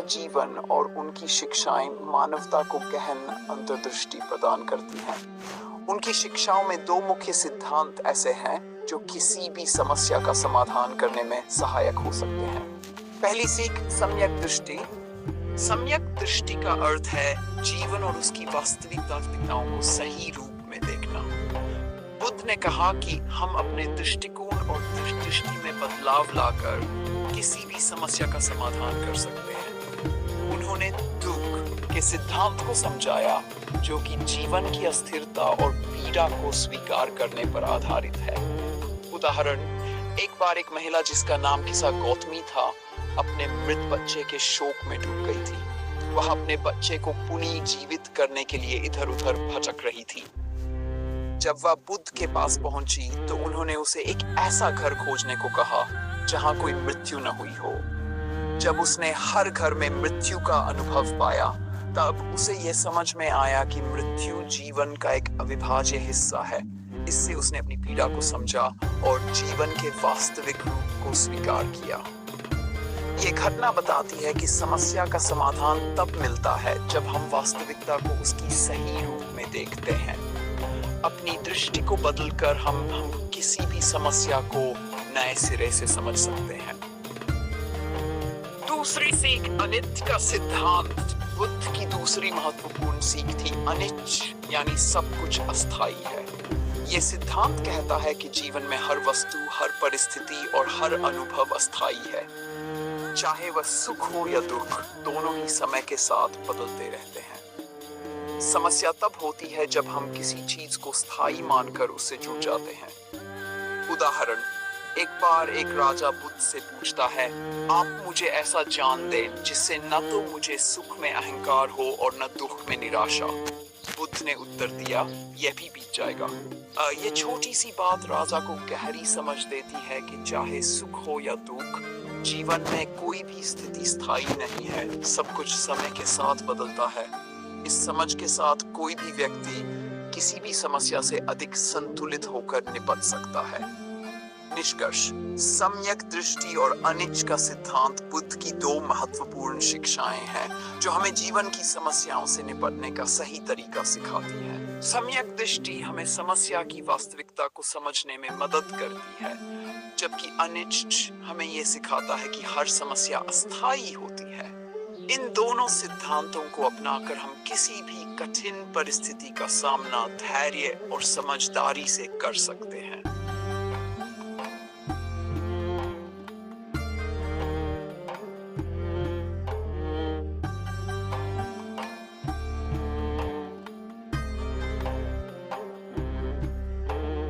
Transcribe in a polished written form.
जीवन और उनकी शिक्षाएं मानवता को गहन अंतर्दृष्टि प्रदान करती हैं। उनकी शिक्षाओं में दो मुख्य सिद्धांत ऐसे हैं जो किसी भी समस्या का समाधान करने में सहायक हो सकते हैं। पहली सीख सम्यक दृष्टि। सम्यक दृष्टि का अर्थ है जीवन और उसकी वास्तविकताओं को सही रूप में देखना। बुद्ध ने कहा कि हम अपने दृष्टिकोण और दृष्टि में बदलाव लाकर किसी भी समस्या का समाधान कर सकते हैं। उन्होंने दुख के सिद्धांत को समझाया, जो कि जीवन की अस्थिरता और पीड़ा को स्वीकार करने पर आधारित है। उदाहरण, एक बार एक महिला जिसका नाम किसा गौतमी था, अपने मृत बच्चे के शोक में डूब गई थी। वह अपने बच्चे को पुनर्जीवित करने के लिए इधर-उधर भटक रही थी। जब वह बुद्ध के पास पहुंची तो उन्होंने उसे एक ऐसा घर खोजने को कहा जहां कोई मृत्यु न हुई हो। जब उसने हर घर में मृत्यु का अनुभव पाया, तब उसे यह समझ में आया कि मृत्यु जीवन का एक अविभाज्य हिस्सा है। इससे उसने अपनी पीड़ा को समझा और जीवन के वास्तविक रूप को स्वीकार किया। ये घटना बताती है कि समस्या का समाधान तब मिलता है जब हम वास्तविकता को उसकी सही रूप में देखते हैं। अपनी दृष्टि को बदलकर हम किसी भी समस्या को नए सिरे से समझ सकते हैं। दूसरी सीख, अनित्य का सिद्धांत। बुद्ध की दूसरी महत्वपूर्ण सीख थी अनित्य, यानी सब कुछ अस्थायी है। ये सिद्धांत कहता है कि जीवन में हर वस्तु, हर परिस्थिति और हर अनुभव अस्थायी है। चाहे वह सुख हो या दुख, दोनों ही समय के साथ बदलते रहते हैं। समस्या तब होती है जब हम किसी चीज को स्थायी मानकर उससे जुड़ जाते हैं। उदाहरण, एक बार एक राजा बुद्ध से पूछता है, आप मुझे ऐसा ज्ञान दें जिससे न तो मुझे सुख में अहंकार हो और न दुख में निराशा। बुद्ध ने उत्तर दिया, यह भी बीत जाएगा। ये छोटी सी बात राजा को गहरी समझ देती है कि चाहे सुख हो या दुख, जीवन में कोई भी स्थिति स्थायी नहीं है। सब कुछ समय के साथ बदलता है। इस समझ के साथ कोई भी व्यक्ति किसी भी समस्या से अधिक संतुलित होकर निपट सकता है। निष्कर्ष, सम्यक दृष्टि और अनिच्छ का सिद्धांत बुद्ध की दो महत्वपूर्ण शिक्षाएं हैं जो हमें जीवन की समस्याओं से निपटने का सही तरीका सिखाती हैं। सम्यक दृष्टि हमें समस्या की वास्तविकता को समझने में मदद करती है, जबकि अनिच्छ हमें ये सिखाता है कि हर समस्या अस्थायी होती है। इन दोनों सिद्धांतों को अपनाकर हम किसी भी कठिन परिस्थिति का सामना धैर्य और समझदारी से कर सकते हैं।